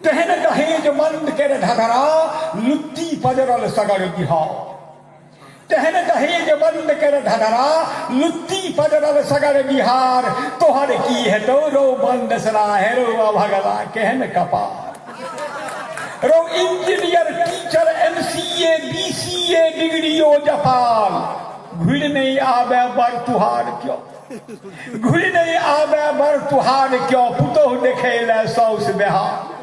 तेहन दहेज मंद के धधरा लुत्ती पजरल सगर बिहार। तेहन दहेज बंद कर धधरा लुत्ती पजरल सगर बिहार। तोहर की है तो रो बंद सरा है रो भगला केहन कपार। रो इंजीनियर टीचर MCA BCA डिग्रियो जपाल। घुड़ नहीं आवे बर तुहार क्यों, घुड़ नहीं आवे बर तुहार क्यों। पुतोह देखे ले सौस बेहार।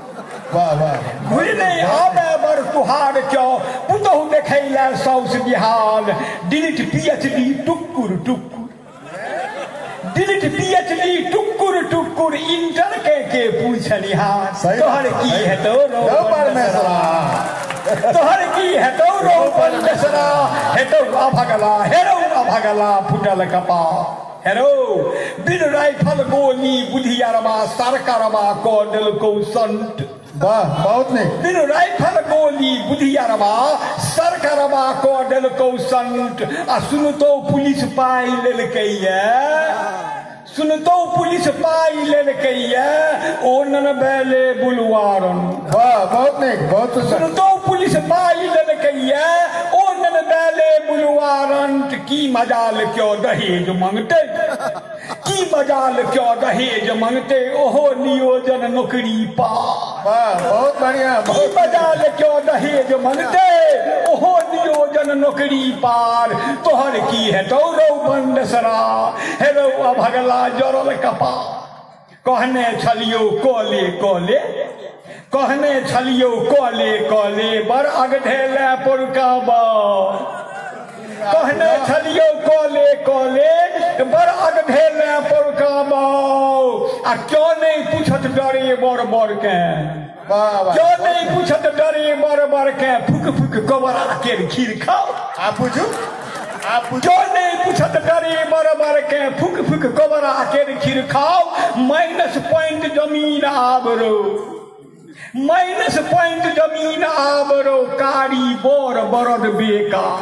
वाह वाह। घुड़ नहीं आवे बर तुहार क्यों, पुतोह देखे ले सौस बिहार। डिलीट PhD टुक्कुर टुक्कुर, डिलीट PhD टुक्कुर टुक्कुर। इंटर के पूछनिहार। तोहर की है तो रो परमेश्वरा, तोहर की है तो रो परमेश्वरा। है तो अभगला हेरो अभगला फुटल कपा हेरो। बिन राइफल गोली बुधियारमा सरकारमा को दिल को संत। वाह बहुत नहीं। बिन राइफल गोली बुधियारमा सरकारमा को दिल को संत। आ सुन तो पुलिस पाई लेल कहिए, सुन तो पुलिस पाई लेल कहिए ओ नन बेले बुलवारन। वाह बहुत नहीं बहुत। सुन तो पुलिस पाई लेल कहिए ओ नन बेले बुलवारन। की मजाल क्यों दहेज मांगते, की मजाल क्यों दहेज मांगते। ओहो नियोजन नौकरी पा। वाह बहुत बढ़िया। की मजाल क्यों दहेज मांगते, ओहो नियोजन नौकरी पार। तोहर की है तो रो बंद सरा है रो अभगला जरल कपा। कहने छलियो कोले कोले, कहने छलियो कोले कोले बर अगधेले पुरका बार। कहने छलियो कोले कोले बर अगधेले पुरका बार। आ क्यों नहीं पूछत डरे बर बर के, क्यों नहीं पूछत डरे बर बर के। फुक फुक गोबरा के खीर खाओ। आप पूछो, आप पूछो। क्यों नहीं पूछत डरे बर बर के। फुक फुक गोबरा के खीर खाओ। -पॉइंट जमीन आवरो, -पॉइंट जमीन आवरो। कारी बोर बरद बेकार,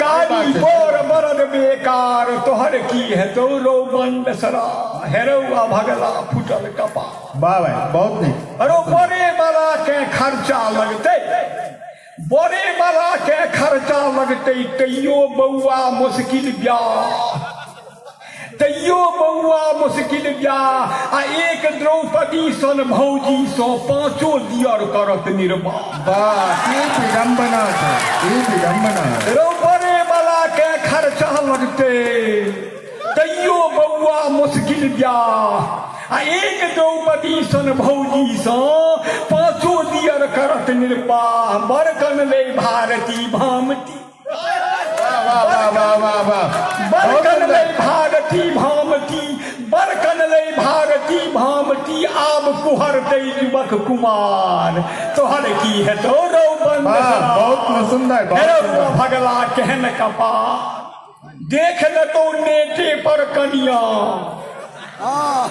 कारी बोर बरद बेकार। तोहर की है तो रो बंद सरा हेरो भगला फुटल कपा। वाह भाई बहुत नहीं। अरे बड़े बड़ा के खर्चा लगते, बड़े बड़ा के खर्चा लगते। तैयो बउआ मुश्किल ब्याह, तैयो बउआ मुश्किल ब्याह। आ एक द्रौपदी सन भौजी सो पांचों दियर करत निर्वाह। वाह की विडम्बना है, की विडम्बना। रो बड़े बड़ा के खर्चा लगते, तैयो बउआ मुश्किल ब्याह। आ एक द्रौपदी सन भौजी सो पांचों दियर करत निर्वाह। बरकन ले भारती भामती, बरकन ले भारती भामती, बरकन ले भारती भामती। आब कुहर दे युवक कुमार। तोहर की है तो रो बंद बहुत सुंदर। भगला कहन कपा। देख न तो नेटे पर कनिया,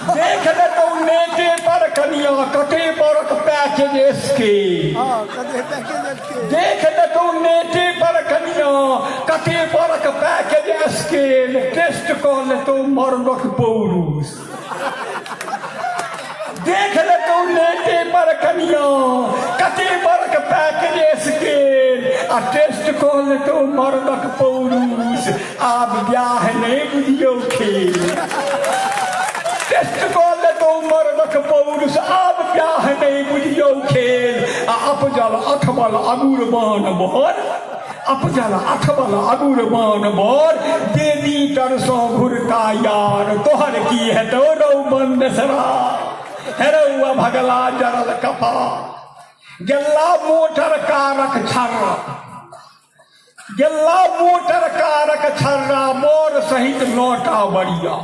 देख न तो नेटे पर कनिया। कटे बरक पैकेज के, देख न तो नेटे पर कनिया। कटे बरक पैकेज के। टेस्ट कॉल तो मर्दक पौरुष। देख न तो नेटे पर कनिया। कटे बरक पैकेज के। आ टेस्ट कॉल तो मर्दक पौरुष। आब ब्याह नहीं बुझियो खेल, टेस्ट कॉल तो मर्दक पौरुष। आब ब्याह नहीं बुझियो खेल। आ अपजल अठबल अगुर बान बोर, अपजल अठबल अगुर बान बोर। देदी तरसो घुरता यार। तोहर की है तो रो बंद सरा हेरो भगला जरल कपा। गेला मोटर कारक छर्रा, गेला मोटर कारक छर्रा। मोर सहित लौटा बड़िया,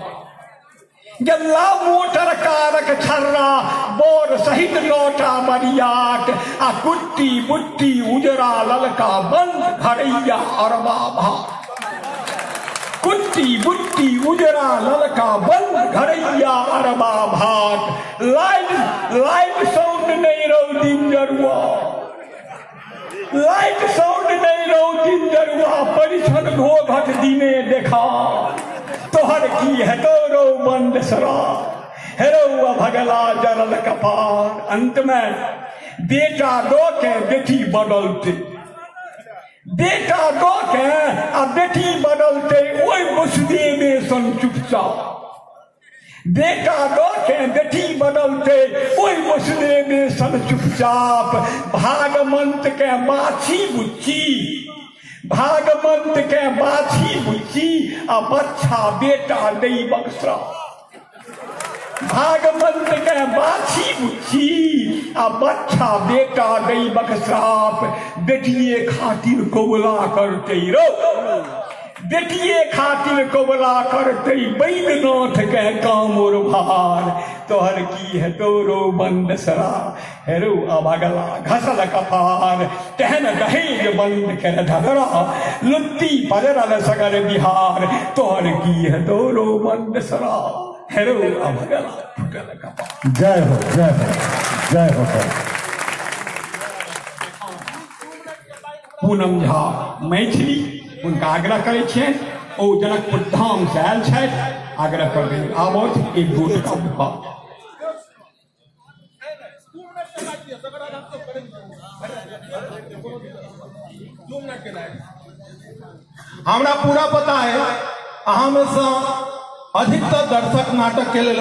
गेला मोटर कारक छर्रा। बोर सहित लौटा बरियाट। आ कुट्टी बुट्टी उजरा ललका बंद घरैया अरबा भाट। कुट्टी बुट्टी उजरा ललका बंद घरैया अरबा भाट। लाइट लाइट साउंड नहीं रो दिन जरुआ, लाइट साउंड नहीं रो दिन जरुआ। परिछन घोघट दिने देखा। तोहर की है तो रो बंद सरा हेरो भगला जरल कपार। अंत में बेटा दो के बेटी बदलते, बेटा दो के आ बेटी बदलते ओई वसुदेव सन चुपचाप, बेटा दो के बेटी बदलते ओई वसुदेव सन चुपचाप। भागवंत के बाछी बुच्ची, भागवंत के बाछी बुच्ची आ बच्चा बेटा दई बक्सरा। भागवंत के बाछी बुच्ची आ बच्चा बेटा दई बक्सराप। बेटिए खातिर कोबला करते रो, बेटिए खातिर कोबला करते बैद्यनाथ के काम और भार। तोहर की है तोरो बंद सरा, हेरो अबगला घसल कपार। कहन दहेज बंद कर धरा, लुत्ती पजरल सगर बिहार। तोहर की है तोरो बंद सरा, हेरो अबगला फुटल कपार। जय हो, जय हो, जय हो। पूनम झा मैथिली उनका आग्रह करे छियनि, ओ जनकपुर धाम से आयल छथि, आग्रह कर देंगे आबोथ एक गोट का भाव। हमरा पूरा पता है, अहाँ में से अधिकतर दर्शक नाटक के लिए